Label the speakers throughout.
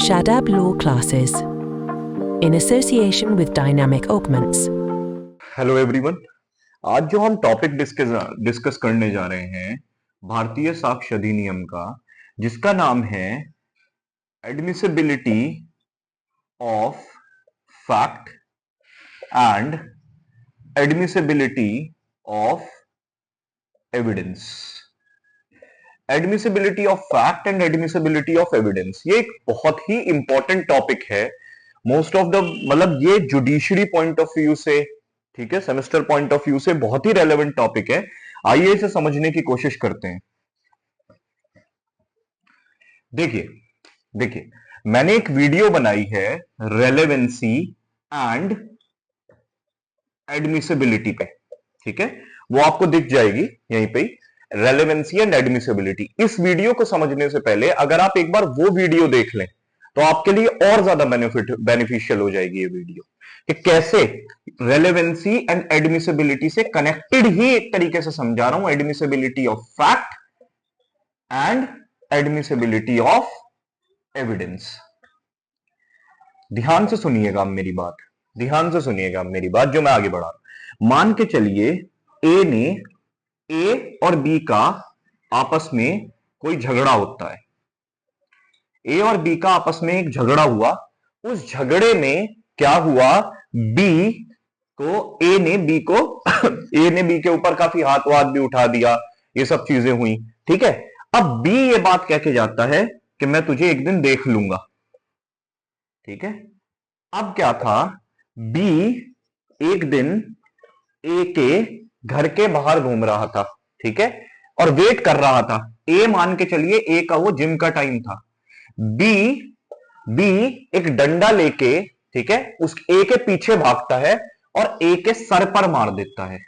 Speaker 1: Shadab Law Classes in association with Dynamic Augments.
Speaker 2: Hello everyone, आज जो हम topic discuss करने जा रहे हैं भारतीय साक्ष्य अधिनियम का, जिसका नाम है admissibility of fact and admissibility of evidence. Admissibility of fact and admissibility of evidence, ये एक बहुत ही इंपॉर्टेंट टॉपिक है। मोस्ट ऑफ द मतलब ये जुडिशरी पॉइंट ऑफ व्यू से, ठीक है, सेमेस्टर पॉइंट ऑफ व्यू से बहुत ही रेलेवेंट टॉपिक है। आइए इसे समझने की कोशिश करते हैं। देखिए मैंने एक वीडियो बनाई है रेलेवेंसी एंड एडमिसिबिलिटी पे, ठीक है, वो आपको दिख जाएगी यहीं पे, रेलेवेंसी एंड एडमिसिबिलिटी। इस वीडियो को समझने से पहले अगर आप एक बार वो वीडियो देख लें तो आपके लिए और ज्यादा बेनिफिशियल हो जाएगी ये वीडियो, कि कैसे रेलेवेंसी एंड एडमिसिबिलिटी से कनेक्टेड ही एक तरीके से समझा रहा हूं, admissibility of fact and admissibility of evidence. ध्यान से सुनिएगा मेरी बात, ध्यान से सुनिएगा मेरी बात जो मैं आगे बढ़ा रहा हूं। मान के चलिए ए और बी का आपस में कोई झगड़ा होता है। ए और बी का आपस में एक झगड़ा हुआ। उस झगड़े में क्या हुआ, बी को ए ने बी के ऊपर काफी हाथ वाथ भी उठा दिया, ये सब चीजें हुई, ठीक है। अब बी ये बात कह के जाता है कि मैं तुझे एक दिन देख लूंगा, ठीक है। अब क्या था, बी एक दिन ए के घर के बाहर घूम रहा था, ठीक है, और वेट कर रहा था। ए मान के चलिए ए का वो जिम का टाइम था। बी एक डंडा लेके, ठीक है, उस ए के पीछे भागता है और ए के सर पर मार देता है।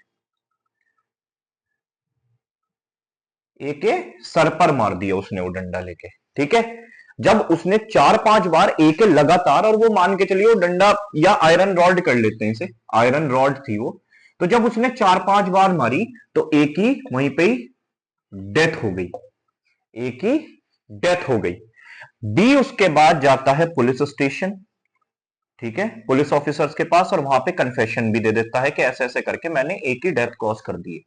Speaker 2: ए के सर पर मार दिया उसने वो डंडा लेके, ठीक है। जब उसने 4-5 बार ए के लगातार, और वो मान के चलिए वो डंडा या आयरन रॉड कर लेते हैं इसे, आयरन रॉड थी वो, तो जब उसने 4-5 बार मारी तो ए की वहीं पे डेथ हो गई, ए की डेथ हो गई। बी उसके बाद जाता है पुलिस स्टेशन, ठीक है, पुलिस ऑफिसर्स के पास, और वहां पे कन्फेशन भी दे देता है कि ऐसे ऐसे करके मैंने ए की डेथ कॉज कर दी है,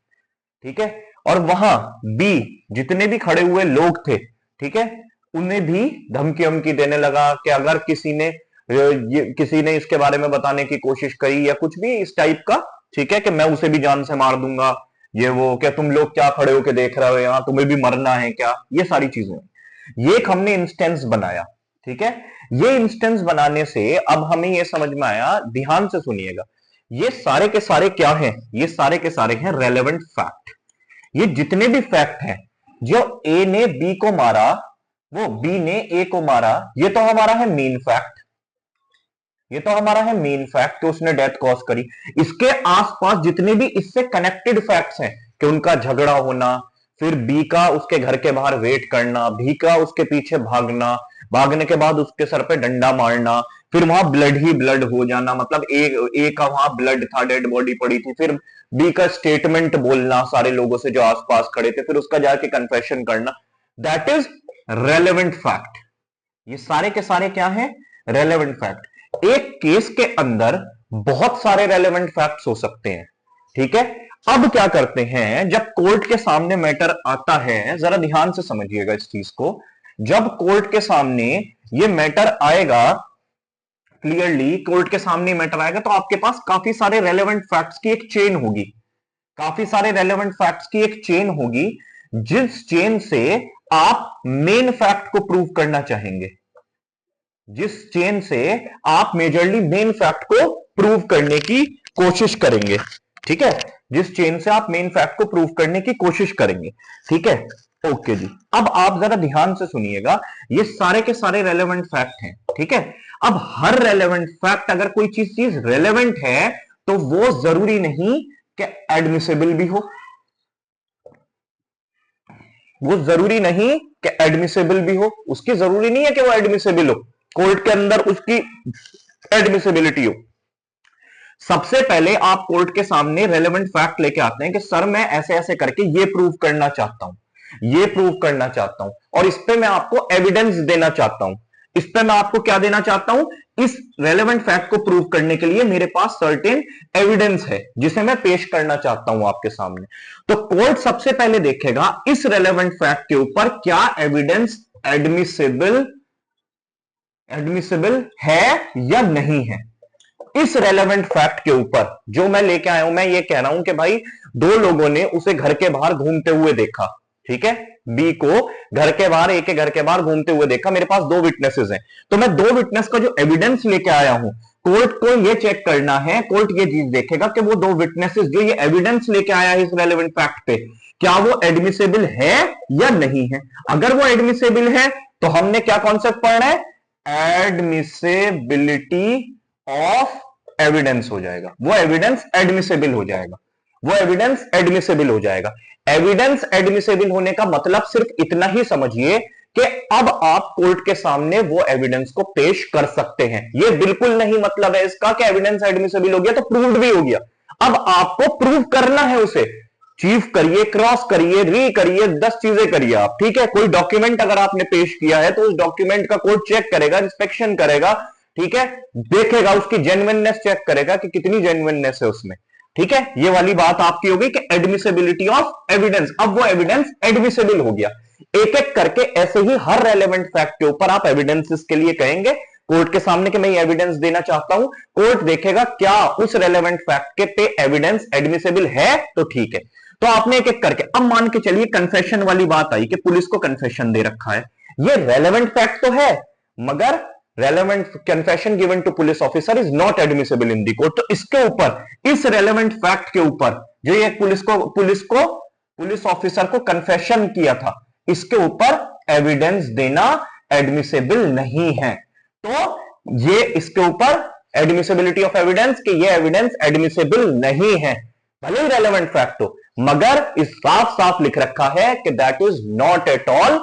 Speaker 2: ठीक है। और वहां बी जितने भी खड़े हुए लोग थे, ठीक है, उन्हें भी धमकी वमकी देने लगा कि अगर किसी ने इसके बारे में बताने की कोशिश करी या कुछ भी इस टाइप का, ठीक है, कि मैं उसे भी जान से मार दूंगा, ये वो, क्या तुम लोग क्या खड़े होके देख रहे हो, यहां तुम्हें भी मरना है क्या, ये सारी चीजें। ये एक हमने इंस्टेंस बनाया, ठीक है। ये इंस्टेंस बनाने से अब हमें ये समझ में आया, ध्यान से सुनिएगा, ये सारे के सारे क्या हैं, ये सारे के सारे हैं रेलेवेंट फैक्ट। ये जितने भी फैक्ट हैं, जो ए ने बी को मारा, वो बी ने ए को मारा, ये तो हमारा है मेन फैक्ट, ये तो हमारा है मेन फैक्ट कि उसने डेथ कॉज करी। इसके आसपास जितने भी इससे कनेक्टेड फैक्ट्स हैं, कि उनका झगड़ा होना, फिर बी का उसके घर के बाहर वेट करना, बी का उसके पीछे भागना, भागने के बाद उसके सर पे डंडा मारना, फिर वहां ब्लड ही ब्लड हो जाना, मतलब ए का वहां ब्लड था, डेड बॉडी पड़ी थी, फिर बी का स्टेटमेंट बोलना सारे लोगों से जो आसपास खड़े थे, फिर उसका जाके कन्फेशन करना, दैट इज रेलेवेंट फैक्ट। ये सारे के सारे क्या है, रेलेवेंट फैक्ट। एक केस के अंदर बहुत सारे रेलेवेंट फैक्ट्स हो सकते हैं, ठीक है। अब क्या करते हैं, जब कोर्ट के सामने मैटर आता है, जरा ध्यान से समझिएगा इस चीज को, जब कोर्ट के सामने ये मैटर आएगा, क्लियरली कोर्ट के सामने मैटर आएगा, तो आपके पास काफी सारे रेलेवेंट फैक्ट्स की एक चेन होगी, काफी सारे रेलेवेंट फैक्ट्स की एक चेन होगी, जिस चेन से आप मेन फैक्ट को प्रूव करना चाहेंगे, जिस चेन से आप मेजरली मेन फैक्ट को प्रूव करने की कोशिश करेंगे, ठीक है, जिस चेन से आप मेन फैक्ट को प्रूव करने की कोशिश करेंगे, ठीक है। ओके जी, अब आप जरा ध्यान से सुनिएगा, ये सारे के सारे रेलेवेंट फैक्ट हैं, ठीक है। अब हर रेलेवेंट फैक्ट, अगर कोई चीज रेलेवेंट है तो वो जरूरी नहीं कि एडमिसिबल भी हो, वो जरूरी नहीं कि एडमिसिबल भी हो, उसकी जरूरी नहीं है कि वो एडमिसिबल हो, कोर्ट के अंदर उसकी एडमिसिबिलिटी हो। सबसे पहले आप कोर्ट के सामने रेलेवेंट फैक्ट लेके आते हैं कि सर मैं ऐसे ऐसे करके ये प्रूव करना चाहता हूं, ये प्रूव करना चाहता हूं, और इस पे मैं आपको एविडेंस देना चाहता हूं। इस पे मैं आपको क्या देना चाहता हूं, इस रेलेवेंट फैक्ट को प्रूव करने के लिए मेरे पास सर्टेन एविडेंस है जिसे मैं पेश करना चाहता हूं आपके सामने। तो कोर्ट सबसे पहले देखेगा इस रेलेवेंट फैक्ट के ऊपर क्या एविडेंस एडमिसिबल है या नहीं है। इस रेलेवेंट फैक्ट के ऊपर जो मैं लेके आया हूं, मैं ये कह रहा हूं कि भाई दो लोगों ने उसे घर के बाहर घूमते हुए देखा, ठीक है, बी को घर के बाहर, ए के घर के बाहर घूमते हुए देखा, मेरे पास दो विटनेसेस हैं, तो मैं दो विटनेस का जो एविडेंस लेके आया हूं, कोर्ट को ये चेक करना है, कोर्ट ये चीज देखेगा कि वो दो विटनेसेस जो ये एविडेंस लेके आया है इस रेलेवेंट फैक्ट पे, क्या वो एडमिसिबल है या नहीं है। अगर वो एडमिसिबल है तो हमने क्या कॉन्सेप्ट पढ़ना है, एडमिसिबिलिटी ऑफ एविडेंस हो जाएगा, वो एविडेंस एडमिसिबल हो जाएगा, वो एविडेंस एडमिसिबल हो जाएगा। एविडेंस एडमिसिबल होने का मतलब सिर्फ इतना ही समझिए कि अब आप कोर्ट के सामने वो एविडेंस को पेश कर सकते हैं। ये बिल्कुल नहीं मतलब है इसका कि एविडेंस एडमिसिबल हो गया तो प्रूव्ड भी हो गया। अब आपको प्रूव करना है उसे, चीफ करिए, क्रॉस करिए, री करिए, 10 चीजें करिए आप, ठीक है। कोई डॉक्यूमेंट अगर आपने पेश किया है तो उस डॉक्यूमेंट का कोर्ट चेक करेगा, इंस्पेक्शन करेगा, ठीक है, देखेगा, उसकी जेन्युइननेस चेक करेगा कि कितनी जेन्युइननेस है उसमें, ठीक है। ये वाली बात आपकी होगी कि एडमिसिबिलिटी ऑफ एविडेंस, अब वो एविडेंस एडमिसिबल हो गया। एक एक करके ऐसे ही हर रेलेवेंट फैक्ट के ऊपर आप एविडेंसेस के लिए कहेंगे कोर्ट के सामने कि मैं ये एविडेंस देना चाहता हूं, कोर्ट देखेगा क्या उस रेलेवेंट फैक्ट के पे एविडेंस एडमिसिबल है तो ठीक है। तो आपने एक एक करके, अब मान के चलिए कन्फेशन वाली बात आई कि पुलिस को कन्फेशन दे रखा है, ये रेलेवेंट फैक्ट तो है मगर relevant confession given to police officer is not admissible in the court। तो इसके ऊपर, इस relevant fact के ऊपर जो ये पुलिस ऑफिसर को कन्फेशन किया था, इसके ऊपर एविडेंस देना एडमिसिबल नहीं है। तो ये इसके ऊपर एडमिसिबिलिटी ऑफ एविडेंस कि ये एविडेंस एडमिसिबल नहीं है, भले ही रेलेवेंट फैक्ट हो, मगर इस साफ साफ लिख रखा है कि that is not at all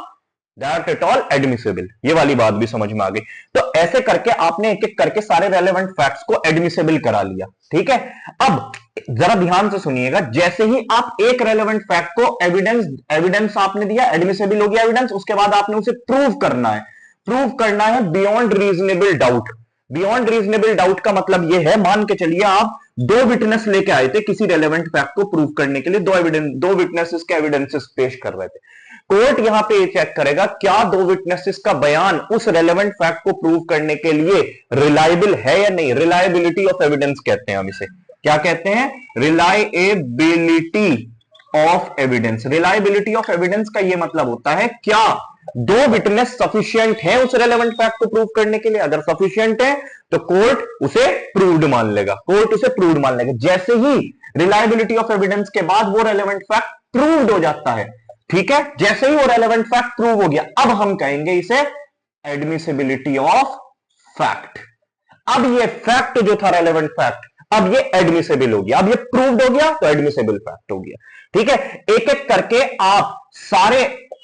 Speaker 2: admissible. ये वाली बात भी समझ में आ गई। तो ऐसे करके आपने एक एक करके सारे रेलेवेंट फैक्ट्स को एडमिसिबल करा लिया, ठीक है। अब जरा ध्यान से सुनिएगा, जैसे ही आप एक रेलेवेंट फैक्ट को एविडेंस आपने दिया, एडमिसिबल हो गया एविडेंस, उसके बाद आपने उसे प्रूव करना है beyond reasonable doubt. Beyond reasonable doubt का मतलब यह है, मान के चलिए आप दो विटनेस लेके आए थे किसी रेलेवेंट फैक्ट को प्रूव करने के लिए, दो विटनेसेस के एविडेंसेस पेश कर रहे थे। कोर्ट यहां पे चेक करेगा क्या दो विटनेसेस का बयान उस रेलेवेंट फैक्ट को प्रूव करने के लिए रिलायबल है या नहीं। रिलायबिलिटी ऑफ एविडेंस कहते हैं हम इसे, क्या कहते हैं, reliability of evidence. Reliability of evidence का यह मतलब होता है क्या दो विटनेस सफिशिएंट है उस रेलेवेंट फैक्ट को प्रूव करने के लिए। अगर सफिशिएंट है तो कोर्ट उसे प्रूव्ड मान लेगा, जैसे ही रिलायबिलिटी ऑफ एविडेंस के बाद वो रेलेवेंट फैक्ट प्रूव्ड हो जाता है, ठीक है, जैसे ही वो रेलेवेंट फैक्ट प्रूव हो गया, अब हम कहेंगे इसे एडमिसिबिलिटी ऑफ फैक्ट। अब ये फैक्ट जो था रेलेवेंट फैक्ट, अब ये एडमिसिबल हो गया, अब ये प्रूव्ड हो गया तो एडमिसिबल फैक्ट हो गया, ठीक है। एक एक करके आप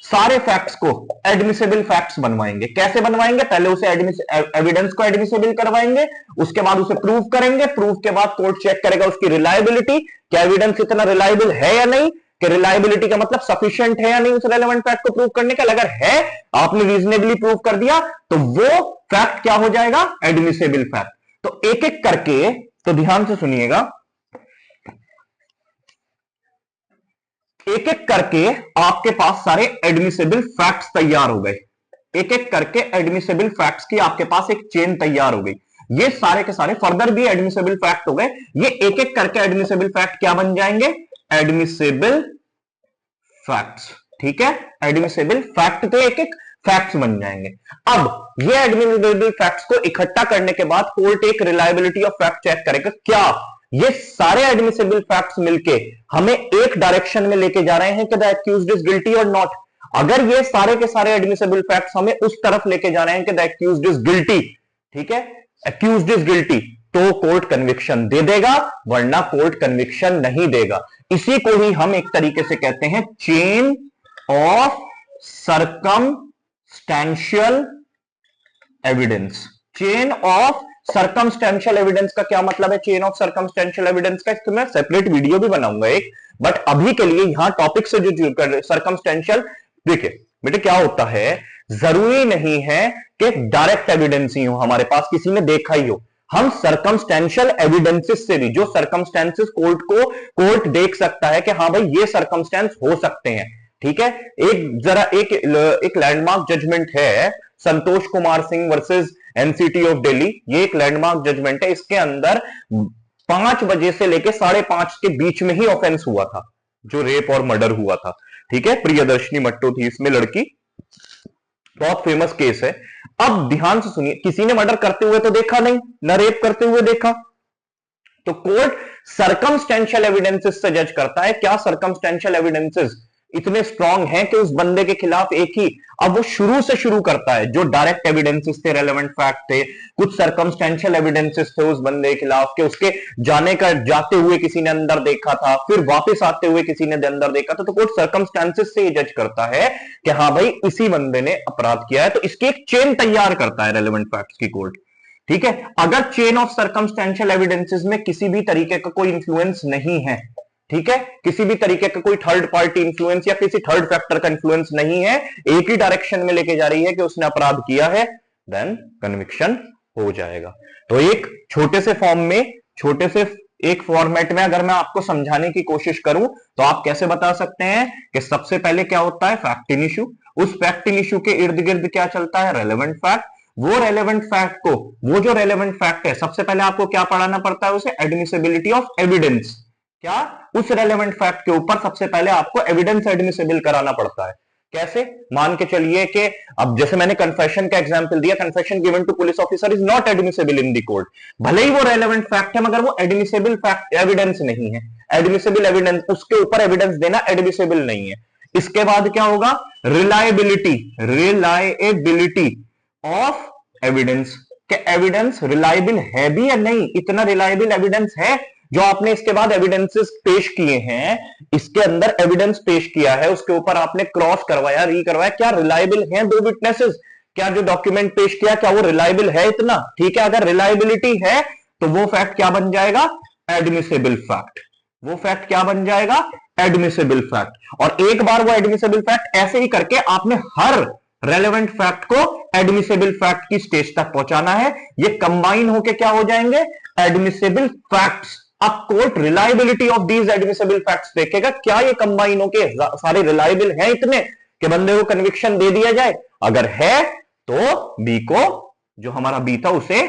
Speaker 2: सारे फैक्ट्स को एडमिसिबल फैक्ट्स बनवाएंगे। कैसे बनवाएंगे, पहले उसे एविडेंस को एडमिसिबल करवाएंगे, उसके बाद उसे प्रूव करेंगे, प्रूव के बाद कोर्ट चेक करेगा उसकी रिलायबिलिटी, क्या एविडेंस इतना रिलायबल है या नहीं, कि रिलायबिलिटी का मतलब सफिशिएंट है या नहीं उस रेलेवेंट फैक्ट को प्रूव करने का। अगर है, आपने रीजनेबली प्रूव कर दिया, तो वो फैक्ट क्या हो जाएगा, एडमिसिबल फैक्ट। तो एक एक करके, तो ध्यान से सुनिएगा, एक एक करके आपके पास सारे एडमिसिबल फैक्ट्स तैयार हो गए। एक एक करके एडमिसिबल फैक्ट्स की आपके पास एक चेन तैयार हो गई। ये सारे के सारे फर्दर भी एडमिसिबल फैक्ट हो गए। ये एक एक करके एडमिसिबल फैक्ट क्या बन जाएंगे, एडमिसिबल फैक्ट्स, ठीक है। एडमिसिबल फैक्ट के एक एक फैक्ट्स बन जाएंगे। अब ये एडमिसिबल फैक्ट्स को इकट्ठा करने के बाद कोर्ट एक रिलायबिलिटी ऑफ फैक्ट चेक करेगा, क्या ये सारे एडमिसिबल फैक्ट्स मिलके हमें एक डायरेक्शन में लेके जा रहे हैं कि द एक्यूज्ड इज गिल्टी और नॉट। अगर ये सारे के सारे एडमिसिबल फैक्ट्स हमें उस तरफ लेके जा रहे हैं कि द एक्यूज्ड इज गिल्टी, ठीक है, एक्यूज्ड इज गिल्टी, तो कोर्ट कन्विक्शन दे देगा, वरना कोर्ट कन्विक्शन नहीं देगा। इसी को ही हम एक तरीके से कहते हैं chain of circumstantial evidence. Chain of circumstantial evidence का क्या मतलब है, चेन ऑफ सर्कमस्टेंशियल एविडेंस का इसमें मैं सेपरेट वीडियो भी बनाऊंगा एक, बट अभी के लिए यहां टॉपिक से जो सर्कमस्टेंशियल, देखिए बेटे क्या होता है, जरूरी नहीं है कि डायरेक्ट एविडेंस ही हो हमारे पास, किसी ने देखा ही हो। हम सर्कमस्टेंशियल एविडेंसेस से भी, जो सर्कमस्टेंसेस कोर्ट देख सकता है कि हाँ भाई ये सर्कमस्टेंस हो सकते हैं, ठीक है। एक लैंडमार्क जजमेंट है, Santosh Kumar Singh versus NCT of Delhi. ये एक लैंडमार्क जजमेंट है, इसके अंदर 5 बजे से लेकर 5:30 के बीच में ही ऑफेंस हुआ था, जो रेप और मर्डर हुआ था, ठीक है। प्रियदर्शनी मट्टो थी इसमें लड़की, बहुत फेमस केस है। अब ध्यान से सुनिए, किसी ने मर्डर करते हुए तो देखा नहीं, ना रेप करते हुए देखा, तो कोर्ट सर्कमस्टेंशियल एविडेंसेस से जज करता है। क्या सर्कमस्टेंशियल एविडेंसेस इतने स्ट्रांग हैं कि उस बंदे के खिलाफ एक ही, अब वो शुरू से शुरू करता है, जो डायरेक्ट एविडेंसेस थे, रेलेवेंट फैक्ट थे, कुछ सर्कमस्टेंशियल एविडेंसेस थे उस बंदे के खिलाफ के उसके जाते हुए किसी ने अंदर देखा था, फिर वापस आते हुए किसी ने अंदर देखा था, तो कोर्ट सर्कमस्टेंसेस से जज करता है कि हाँ भाई इसी बंदे ने अपराध किया है, तो इसकी एक चेन तैयार करता है रेलेवेंट फैक्ट्स की कोर्ट, ठीक है। अगर चेन ऑफ सर्कमस्टेंशियल एविडेंसेस में किसी भी तरीके का कोई इंफ्लुएंस नहीं है, ठीक है, किसी भी तरीके का कोई थर्ड पार्टी इंफ्लुएंस या किसी थर्ड फैक्टर का इंफ्लुएंस नहीं है, एक ही डायरेक्शन में लेके जा रही है कि उसने अपराध किया है, देन कन्विक्शन हो जाएगा। तो एक छोटे से फॉर्म में, छोटे से एक फॉर्मेट में अगर मैं आपको समझाने की कोशिश करूं तो आप कैसे बता सकते हैं कि सबसे पहले क्या होता है, फैक्ट इन इश्यू, उस फैक्ट इन इश्यू के इर्द गिर्द क्या चलता है, रेलेवेंट फैक्ट, वो रेलेवेंट फैक्ट को, वो जो रेलेवेंट फैक्ट है सबसे पहले आपको क्या पढ़ाना पड़ता है उसे, एडमिसिबिलिटी ऑफ एविडेंस। क्या उस रेलेवेंट फैक्ट के ऊपर सबसे पहले आपको एविडेंस एडमिसिबल कराना पड़ता है। कैसे, मान के चलिए कि अब जैसे मैंने कन्फेशन का एग्जांपल दिया, confession given to police officer is not admissible in the court, भले ही वो रेलेवेंट फैक्ट है मगर वो एडमिसिबल फैक्ट एविडेंस नहीं है, एडमिसिबल एविडेंस, उसके ऊपर एविडेंस देना एडमिसिबल नहीं है। इसके बाद क्या होगा, रिलायबिलिटी, रिलायबिलिटी ऑफ एविडेंस, कि एविडेंस रिलायबल है भी या नहीं, इतना रिलायबल एविडेंस है जो आपने इसके बाद एविडेंसेस पेश किए हैं, इसके अंदर एविडेंस पेश किया है, उसके ऊपर आपने क्रॉस करवाया, रिकरवाया, क्या रिलायबल हैं दो विटनेसेस, क्या जो डॉक्यूमेंट पेश किया क्या वो रिलायबल है इतना, ठीक है। अगर रिलायबिलिटी है तो वो फैक्ट क्या बन जाएगा, एडमिसिबल फैक्ट, वो फैक्ट क्या बन जाएगा, एडमिसिबल फैक्ट। और एक बार वो एडमिसिबल फैक्ट ऐसे ही करके आपने हर रेलेवेंट फैक्ट को एडमिसिबल फैक्ट की स्टेज तक पहुंचाना है, ये कंबाइन होके क्या हो जाएंगे, एडमिसिबल फैक्ट्स। अब court reliability of these admissible facts देखेगा, क्या ये कंबाइन होके सारे रिलायबल हैं इतने कि बंदे को कन्विक्शन दे दिया जाए, अगर है तो बी को, जो हमारा बी था उसे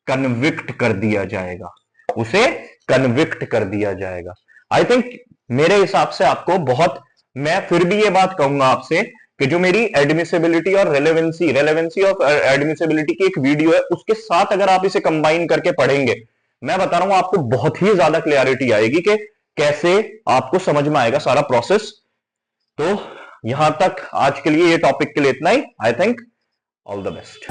Speaker 2: कन्विक्ट कर दिया जाएगा, उसे कन्विक्ट कर दिया जाएगा। आई थिंक मेरे हिसाब से आपको बहुत, मैं फिर भी ये बात कहूंगा आपसे कि जो मेरी एडमिसिबिलिटी और रेलेवेंसी ऑफ एडमिसिबिलिटी की एक वीडियो है, उसके साथ अगर आप इसे कंबाइन करके पढ़ेंगे, मैं बता रहा हूं आपको बहुत ही ज्यादा क्लैरिटी आएगी कि कैसे आपको समझ में आएगा सारा प्रोसेस। तो यहां तक आज के लिए, ये टॉपिक के लिए इतना ही। I think all the best.